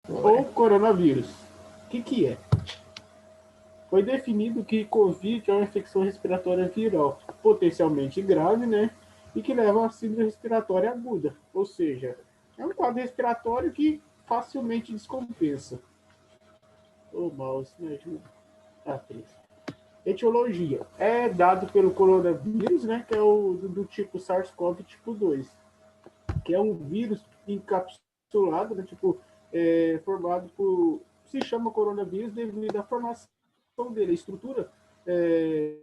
ou coronavírus. O que é? Foi definido que Covid é uma infecção respiratória viral potencialmente grave, né? E que leva a síndrome respiratória aguda, ou seja, é um quadro respiratório que facilmente descompensa. O mouse me ajuda. Etiologia. É dado pelo coronavírus, né? Que é o do tipo SARS-CoV tipo 2, que é um vírus encapsulado, né? Tipo, formado por... Se chama coronavírus devido à formação dele, a estrutura é,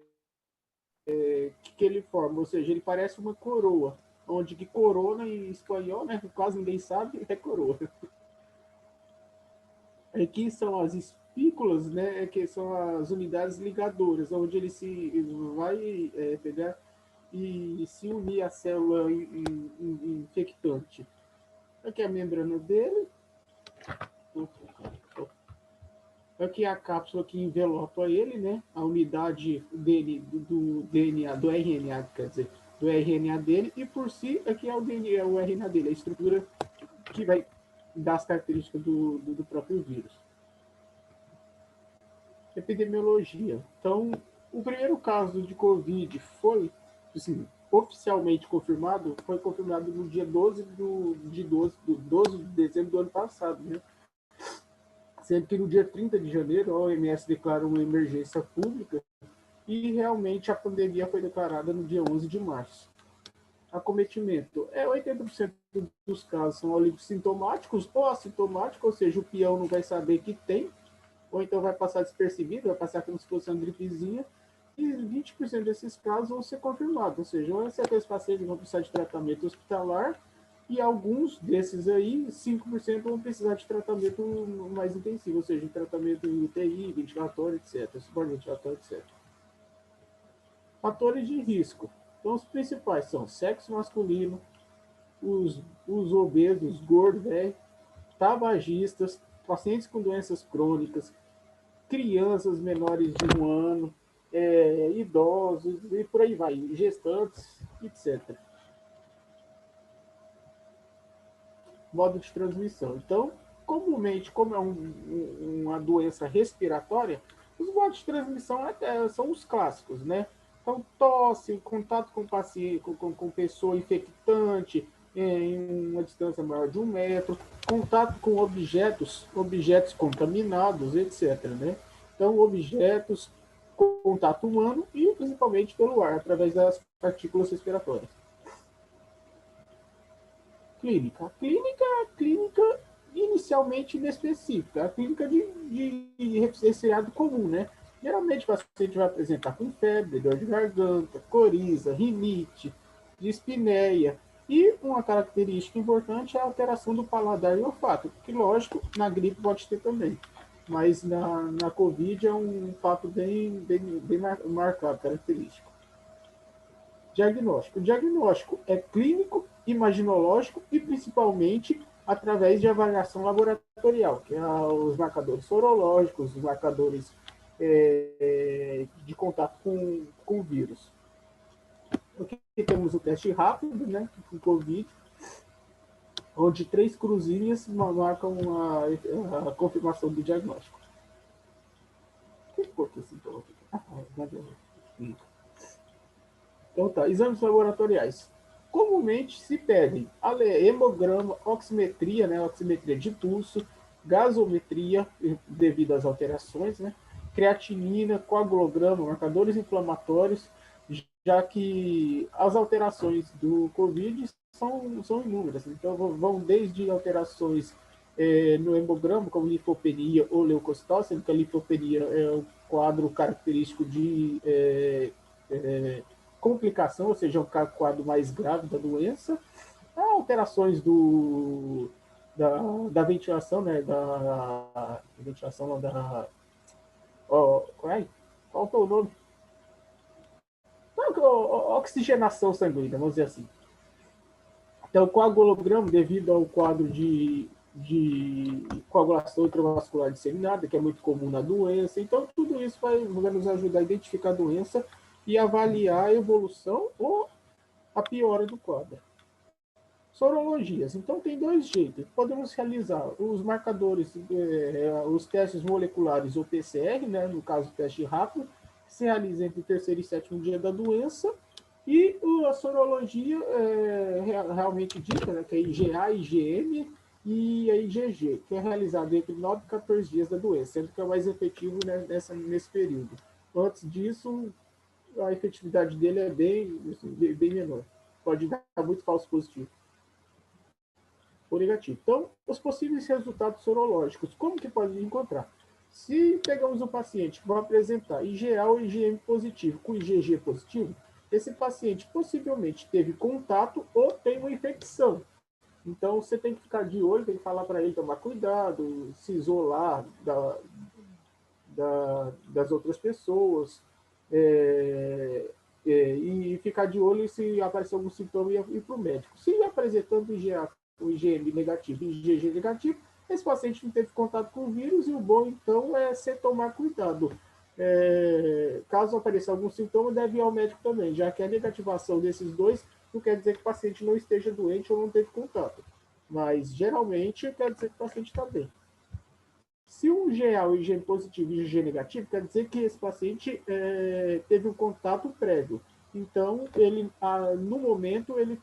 que ele forma, ou seja, ele parece uma coroa, onde que corona em espanhol, né, quase ninguém sabe, é coroa. Aqui são as espículas, né, que são as unidades ligadoras, onde ele se vai pegar e se unir à célula infectante. Aqui é a membrana dele, aqui é a cápsula que envelopa ele, né? A unidade dele, do DNA, do RNA, quer dizer, do RNA dele, e por si, aqui é o DNA, o RNA dele, a estrutura que vai dar as características do próprio vírus. Epidemiologia. Então, o primeiro caso de Covid foi, assim, oficialmente confirmado, foi confirmado no dia 12 de dezembro do ano passado, né? Sendo que no dia 30 de janeiro a OMS declarou uma emergência pública e realmente a pandemia foi declarada no dia 11 de março. Acometimento. 80% dos casos são sintomáticos ou assintomáticos, ou seja, o peão não vai saber que tem, ou então vai passar despercebido, vai passar como se fosse uma gripezinha, e 20% desses casos vão ser confirmados, ou seja, vão ser aqueles pacientes que vão precisar de tratamento hospitalar, e alguns desses aí, 5% vão precisar de tratamento mais intensivo, ou seja, tratamento em UTI, ventilatório, etc., suporte ventilatório, etc. Fatores de risco. Então, os principais são sexo masculino, os obesos, gordos, tabagistas, pacientes com doenças crônicas, crianças menores de 1 ano, idosos e por aí vai, gestantes, etc. Modo de transmissão. Então, comumente, como é uma doença respiratória, os modos de transmissão são os clássicos, né? Então, tosse, contato com paciente, com pessoa infectante em uma distância maior de 1 metro, contato com objetos contaminados, etc. Né? Então, objetos, contato humano e principalmente pelo ar, através das partículas respiratórias. Clínica. A clínica inicialmente inespecífica, a clínica de resfriado comum, né? Geralmente o paciente vai apresentar com febre, dor de garganta, coriza, rinite, dispneia. E uma característica importante é a alteração do paladar e olfato, que, lógico, na gripe pode ter também. Mas na Covid é um fato bem marcado, característico. Diagnóstico. O diagnóstico é clínico, imaginológico e principalmente através de avaliação laboratorial, que é os marcadores sorológicos, os marcadores de contato com o vírus. Aqui temos o teste rápido, né, com Covid, onde 3 cruzinhas marcam a confirmação do diagnóstico. Que cor que é esse sintoma aqui? Então tá, exames laboratoriais. Comumente se pedem hemograma, oximetria, né, oximetria de pulso, gasometria, devido às alterações, né, creatinina, coagulograma, marcadores inflamatórios, já que as alterações do COVID são inúmeras. Então, vão desde alterações no hemograma, como linfopenia ou leucocitose, sendo que a linfopenia é o quadro característico de complicação, ou seja, um quadro mais grave da doença, alterações da ventilação, né, da ventilação, não, da... qual que é o nome? Oxigenação sanguínea, vamos dizer assim. Então, o coagulograma, devido ao quadro de coagulação intravascular disseminada, que é muito comum na doença. Então, tudo isso vai nos ajudar a identificar a doença e avaliar a evolução ou a piora do quadro. Sorologias. Então, tem dois jeitos. Podemos realizar os marcadores, os testes moleculares ou PCR, né, no caso, teste rápido, que se realiza entre o terceiro e sétimo dia da doença, e a sorologia realmente dita, né, que é IgA, IgM e a IgG, que é realizada entre 9 e 14 dias da doença, sendo que é o mais efetivo, né, nesse período. Antes disso, a efetividade dele é bem menor. Pode dar muito falso positivo ou negativo. Então, os possíveis resultados sorológicos, como que pode encontrar? Se pegamos um paciente que vai apresentar IgA ou IgM positivo com IgG positivo, esse paciente possivelmente teve contato ou tem uma infecção. Então, você tem que ficar de olho, tem que falar para ele tomar cuidado, se isolar das outras pessoas, e ficar de olho se aparecer algum sintoma e ir para o médico. Se apresentando IgA, o IgM negativo e IgG negativo, esse paciente não teve contato com o vírus e o bom, então, é se tomar cuidado. Caso apareça algum sintoma, deve ir ao médico também, já que a negativação desses dois não quer dizer que o paciente não esteja doente ou não teve contato. Mas, geralmente, quer dizer que o paciente está bem. Se um GA, o IgM positivo e IgG negativo, quer dizer que esse paciente teve um contato prévio. Então, ele, no momento, ele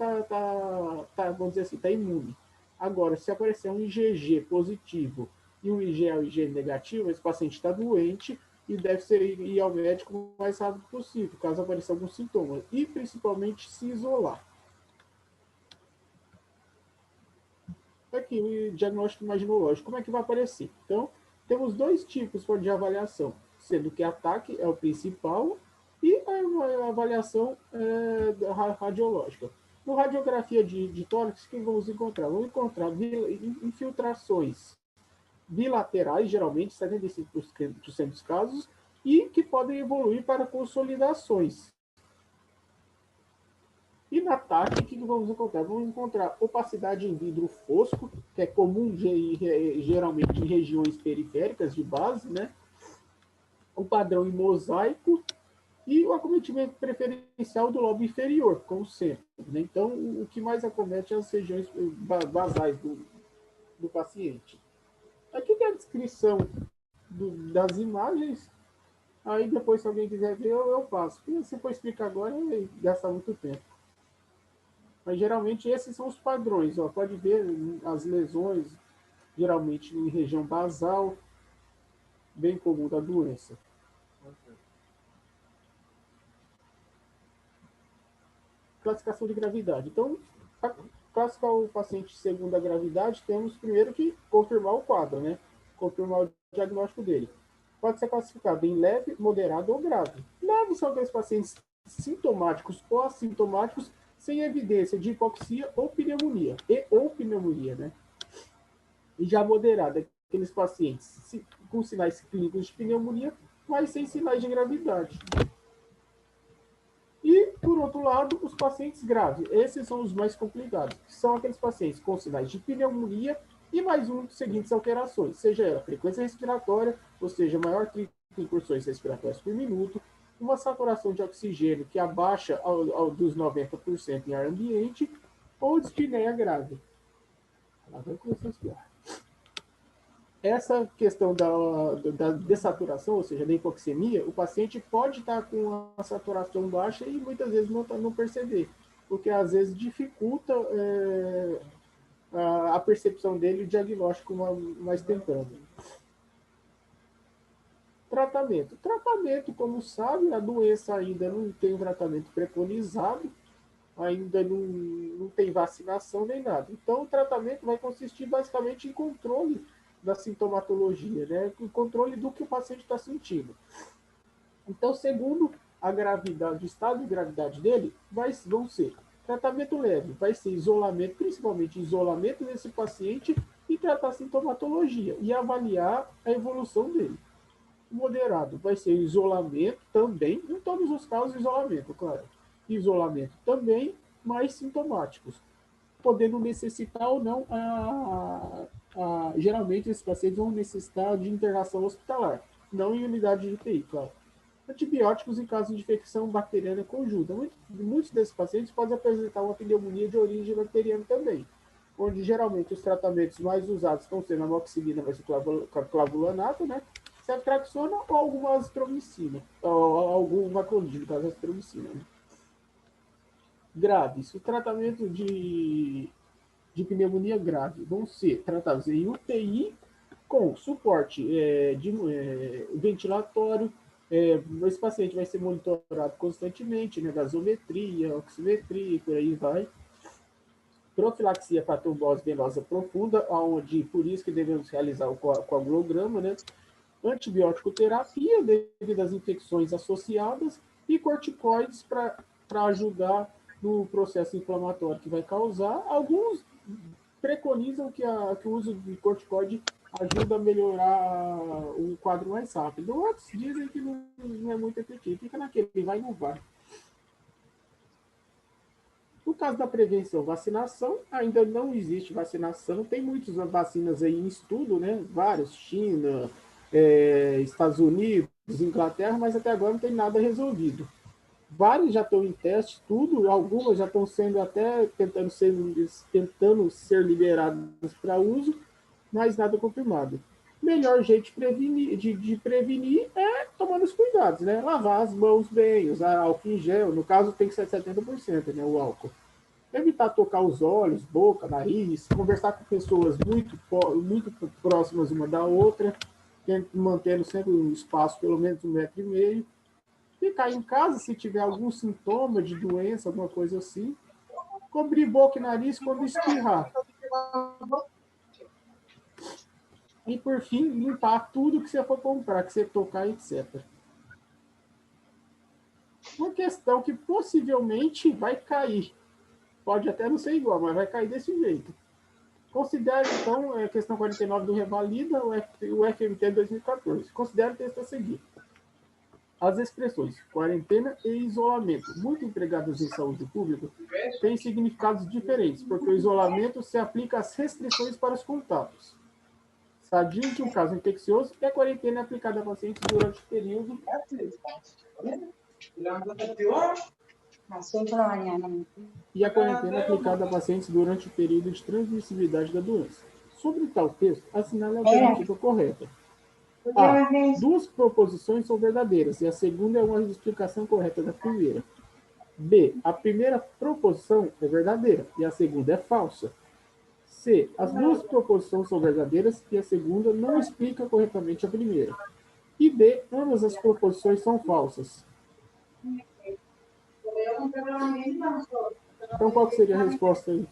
vamos dizer assim, está imune. Agora, se aparecer um IgG positivo e um IgA ou IgM negativo, esse paciente está doente e deve ir ao médico o mais rápido possível, caso apareça algum sintoma. E, principalmente, se isolar. Aqui, o diagnóstico imaginológico, como é que vai aparecer? Então, temos dois tipos de avaliação, sendo que ataque é o principal e a avaliação radiológica. No radiografia de tórax, o que vamos encontrar? Vamos encontrar infiltrações bilaterais, geralmente 75% dos casos, e que podem evoluir para consolidações. E na TAC, o que vamos encontrar? Vamos encontrar opacidade em vidro fosco, que é comum geralmente em regiões periféricas de base, né? O padrão em mosaico e o acometimento preferencial do lobo inferior, como sempre. Né? Então, o que mais acomete é as regiões basais do paciente. Aqui tem a descrição das imagens. Aí depois, se alguém quiser ver, eu passo. E se for explicar agora, gasta muito tempo. Mas geralmente esses são os padrões. Ó. Pode ver as lesões, geralmente em região basal, bem comum da doença. Classificação de gravidade. Então, para classificar o paciente segundo a gravidade, temos primeiro que confirmar o quadro, né? Confirmar o diagnóstico dele. Pode ser classificado em leve, moderado ou grave. Leve são aqueles pacientes sintomáticos ou assintomáticos sem evidência de hipoxia ou pneumonia, né? E já moderado, aqueles pacientes com sinais clínicos de pneumonia, mas sem sinais de gravidade. E, por outro lado, os pacientes graves. Esses são os mais complicados, que são aqueles pacientes com sinais de pneumonia e mais um dos seguintes alterações, seja ela frequência respiratória, ou seja, maior 30 incursões respiratórias por minuto, uma saturação de oxigênio que abaixa dos 90% em ar ambiente, ou dispneia grave. Lá vai começar a respirar. Essa questão da dessaturação, ou seja, da hipoxemia, o paciente pode estar com a saturação baixa e muitas vezes não perceber, porque às vezes dificulta a percepção dele e o diagnóstico mais tentando. Tratamento. Tratamento, como sabe, a doença ainda não tem um tratamento preconizado, ainda não tem vacinação nem nada. Então, o tratamento vai consistir basicamente em controle da sintomatologia, né? O controle do que o paciente está sentindo. Então, segundo a gravidade, o estado de gravidade dele, vão ser tratamento leve, vai ser isolamento, principalmente isolamento desse paciente e tratar a sintomatologia e avaliar a evolução dele. O moderado vai ser isolamento também, em todos os casos, isolamento, claro. Isolamento também, mais sintomáticos, podendo necessitar ou não, geralmente esses pacientes vão necessitar de internação hospitalar, não em unidade de UTI, claro. antibióticos em caso de infecção bacteriana conjunta. Muitos desses pacientes podem apresentar uma pneumonia de origem bacteriana também, onde geralmente os tratamentos mais usados estão sendo a amoxicilina versus clavulanato, né? Ceftriaxona ou alguma azitromicina, ou algum macrolídeo, no caso da azitromicina. Né? Graves. O tratamento de pneumonia grave vão ser tratados em UTI com suporte ventilatório. Esse paciente vai ser monitorado constantemente, né, gasometria, oximetria, por aí vai. Profilaxia para trombose venosa profunda, onde por isso que devemos realizar o coagulograma, né? Antibiótico terapia devido às infecções associadas e corticoides para ajudar no processo inflamatório que vai causar. Alguns preconizam que o uso de corticoide ajuda a melhorar o quadro mais rápido. Outros dizem que não é muito efetivo. Fica naquele, vai e não vai. No caso da prevenção, vacinação, ainda não existe vacinação. Tem muitas vacinas aí em estudo, né? Vários, China, Estados Unidos, Inglaterra, mas até agora não tem nada resolvido. Vários já estão em teste, tudo, algumas já estão sendo até tentando ser liberadas para uso, mas nada confirmado. Melhor jeito de prevenir é tomando os cuidados, né? Lavar as mãos bem, usar álcool em gel, no caso tem que ser 70%, né, o álcool. Evitar tocar os olhos, boca, nariz, conversar com pessoas muito próximas uma da outra, mantendo sempre um espaço pelo menos 1,5 m. Ficar em casa se tiver algum sintoma de doença, alguma coisa assim. Cobrir boca e nariz quando espirrar. E, por fim, limpar tudo que você for comprar, que você tocar, etc. Uma questão que possivelmente vai cair. Pode até não ser igual, mas vai cair desse jeito. Considere, então, a questão 49 do Revalida, o FMT 2014. Considere o texto a seguir. As expressões quarentena e isolamento, muito empregadas em saúde pública, têm significados diferentes, porque o isolamento se aplica às restrições para os contatos. Sadio que o caso infeccioso e a quarentena é aplicada a pacientes durante o período. E a quarentena é aplicada a pacientes durante o período de transmissibilidade da doença. Sobre tal texto, assinale a alternativa correta. A. Duas proposições são verdadeiras e a segunda é uma explicação correta da primeira. B. A primeira proposição é verdadeira e a segunda é falsa. C. As duas proposições são verdadeiras e a segunda não explica corretamente a primeira. E D. Ambas as proposições são falsas. Então, qual seria a resposta aí?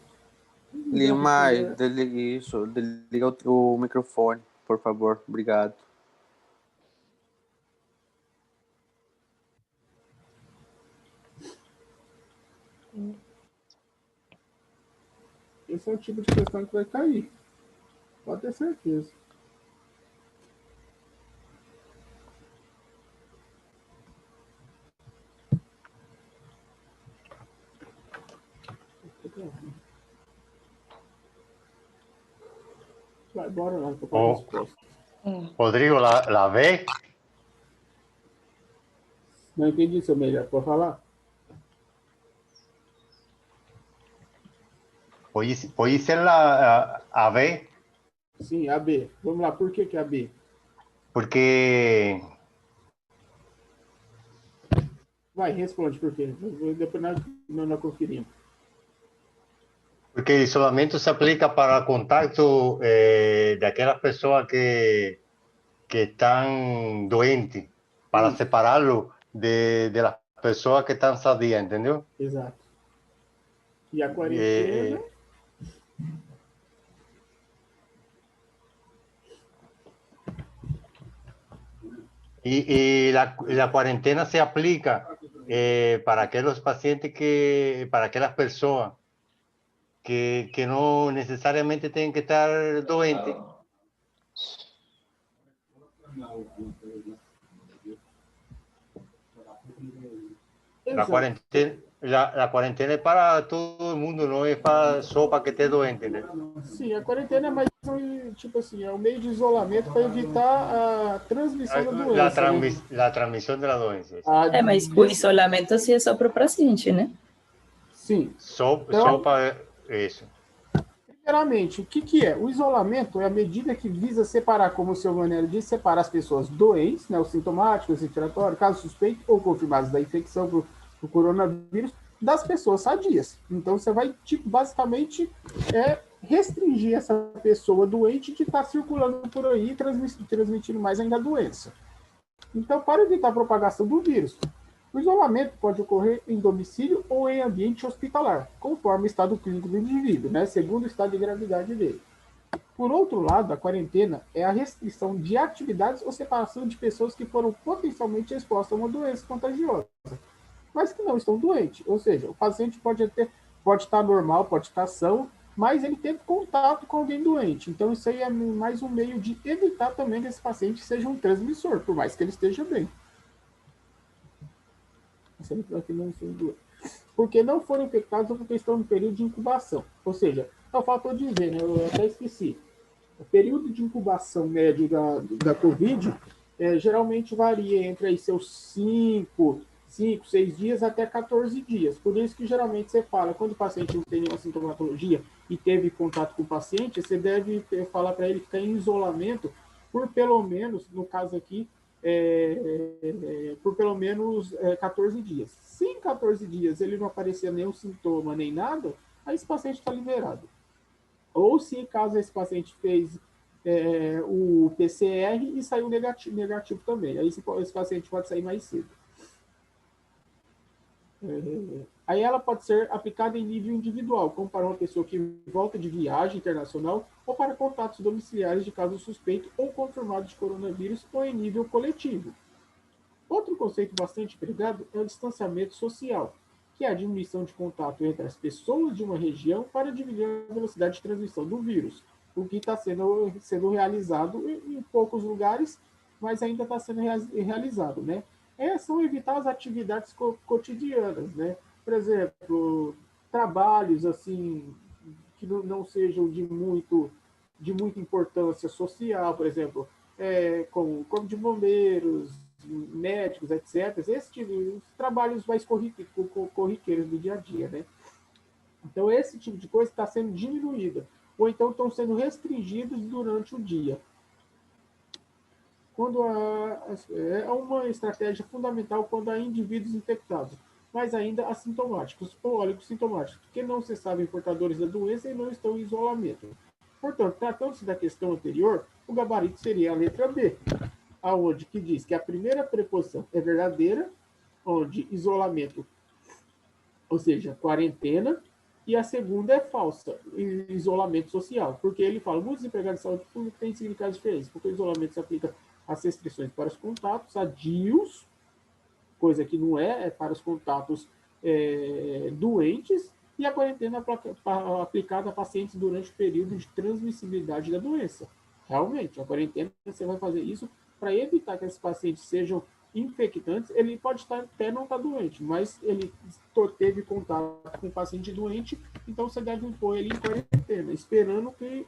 Limar, desliga o microfone, por favor. Obrigado. Esse é o tipo de questão que vai cair. Pode ter certeza. Vai, bora lá, tô para a resposta. Rodrigo, la B. Não entendi, seu melhor. Pode falar? Pode ser a B, Sim, a B. Vamos lá, por que a B? porque Vai, responde por quê. Depois nós conferimos. porque el isolamiento se aplica para contacto de aquellas personas que están doentes, para separarlo de las personas que están sadias, ¿entendió? Exato. E a quarentena? Y la cuarentena se aplica para aquellos pacientes para aquellas personas que no necesariamente tienen que estar doentes. La la cuarentena es para todo el mundo, no es para, só para que esté doente, né? Sim, a quarentena é mais tipo assim, é um meio de isolamento para evitar a transmissão da doença, né? La transmisión de la doença. A Mas o isolamento sim é só para o paciente, né? Sim. Só Então, para isso. primeiramente, o que é? O isolamento é a medida que visa separar, como o seu Manero disse, separar as pessoas doentes, né, os sintomáticos, respiratórios, casos suspeitos ou confirmados da infecção por coronavírus, das pessoas sadias. Então, você vai, tipo, basicamente, restringir essa pessoa doente de estar circulando por aí, transmitindo mais ainda a doença. Então, para evitar a propagação do vírus, o isolamento pode ocorrer em domicílio ou em ambiente hospitalar, conforme o estado clínico do indivíduo, né, segundo o estado de gravidade dele. Por outro lado, a quarentena é a restrição de atividades ou separação de pessoas que foram potencialmente expostas a uma doença contagiosa, mas que não estão doentes. Ou seja, o paciente pode estar normal, pode estar são, mas ele teve contato com alguém doente. Então, isso aí é mais um meio de evitar também que esse paciente seja um transmissor, por mais que ele esteja bem. Porque não foram infectados porque estão no período de incubação. Ou seja, é o fator de dizer, né? Eu até esqueci. O período de incubação médio da COVID geralmente varia entre aí seus 5, 6 dias até 14 dias. Por isso que geralmente você fala, quando o paciente não tem nenhuma sintomatologia e teve contato com o paciente, você deve falar para ele ficar em isolamento por pelo menos, no caso aqui, por pelo menos 14 dias. Se em 14 dias ele não aparecer nenhum sintoma nem nada, aí esse paciente está liberado. Ou se caso esse paciente fez o PCR e saiu negativo também, aí esse paciente pode sair mais cedo. Aí ela pode ser aplicada em nível individual, como para uma pessoa que volta de viagem internacional ou para contatos domiciliares de caso suspeito ou confirmado de coronavírus ou em nível coletivo. Outro conceito bastante empregado é o distanciamento social, que é a diminuição de contato entre as pessoas de uma região para diminuir a velocidade de transmissão do vírus, o que está sendo realizado em poucos lugares, mas ainda está sendo realizado, né? São evitar as atividades cotidianas, né? Por exemplo, trabalhos assim que não sejam de muita importância social, por exemplo, como corpo de bombeiros, médicos, etc. Esse tipo de trabalhos mais corriqueiros do dia a dia, né? Então, esse tipo de coisa está sendo diminuída, ou então estão sendo restringidos durante o dia. É uma estratégia fundamental quando há indivíduos infectados, mas ainda assintomáticos ou oligossintomáticos, que não se sabem portadores da doença e não estão em isolamento. Portanto, tratando-se da questão anterior, o gabarito seria a letra B, aonde que diz que a primeira preposição é verdadeira, onde isolamento, ou seja, quarentena, e a segunda é falsa, isolamento social, porque ele fala, muitos empregados de saúde pública têm significados diferentes, porque o isolamento se aplica às restrições para os contatos sadios, coisa que não é para os contatos doentes, e a quarentena aplicada a pacientes durante o período de transmissibilidade da doença. Realmente, a quarentena você vai fazer isso para evitar que esses pacientes sejam infectantes. Ele pode até não estar doente, mas ele teve contato com um paciente doente, então você deve pôr ele em quarentena, esperando que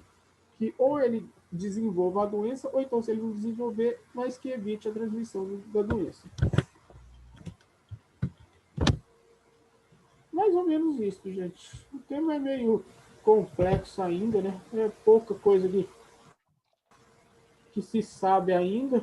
ou ele desenvolva a doença, ou então, se ele não desenvolver, mas que evite a transmissão da doença. Mais ou menos isso, gente. O tema é meio complexo ainda, né? É pouca coisa que se sabe ainda,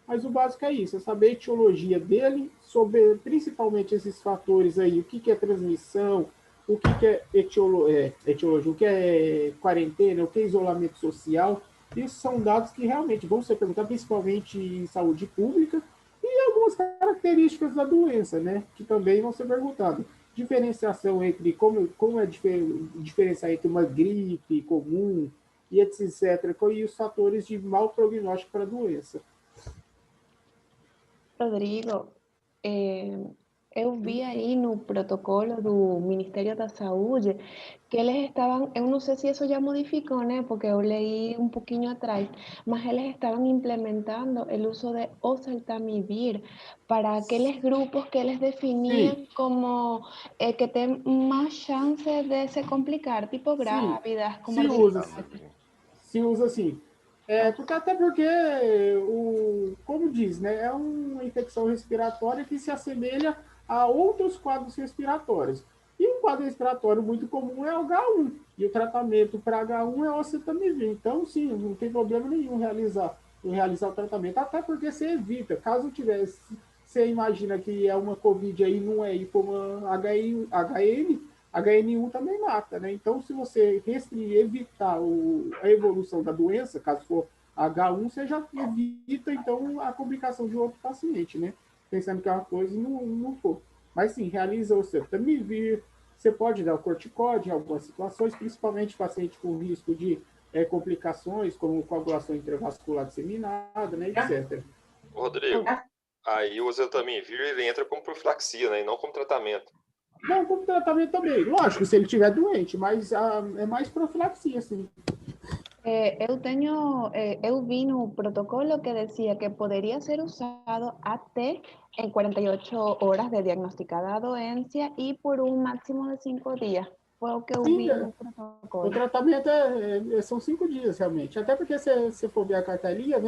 mas o básico é isso, é saber a etiologia dele, sobre principalmente esses fatores aí, o que é transmissão, o que é etiologia, o que é quarentena, o que é isolamento social. Isso são dados que realmente vão ser perguntados, principalmente em saúde pública, e algumas características da doença, né, que também vão ser perguntadas. Diferenciação entre como é diferenciar entre uma gripe comum e etc. E os fatores de mau prognóstico para a doença. Rodrigo, Eu vi aí no protocolo do Ministério da Saúde que eles estavam, eu não sei se isso já modificou, né? Porque eu leí um pouquinho atrás, mas eles estavam implementando o uso de oseltamivir para aqueles grupos que eles definiam Sim, como que tem mais chance de se complicar, tipo sim, grávidas, se usa, comorbidades. se usa assim. Até porque, como diz, né, é uma infecção respiratória que se assemelha a outros quadros respiratórios. E um quadro respiratório muito comum é o H1. E o tratamento para H1 é oseltamivir. Então, sim, não tem problema nenhum realizar o tratamento. Até porque você evita, caso tivesse, você imagina que é uma Covid aí, não é, e for uma HN1 também mata, né? Então, se você restringir, evitar a evolução da doença, caso for H1, você já evita, então, a complicação de outro paciente, né? Pensando que é uma coisa e não for. Mas, sim, realiza o ceftamivir, você pode dar o corticóide em algumas situações, principalmente paciente com risco de complicações, como coagulação intravascular disseminada, né, etc. Rodrigo, aí o oseltamivir ele entra como profilaxia, né? E não como tratamento. Não, como tratamento também. Lógico, se ele estiver doente, mas é mais profilaxia, assim. Eu vi no protocolo que decía que podría ser usado até en 48 horas de diagnosticada doencia y por un máximo de 5 días. Fue lo que eu Sim, vi no o protocolo. tratamento são 5 dias, realmente. Até porque se você for ver a carteirinha,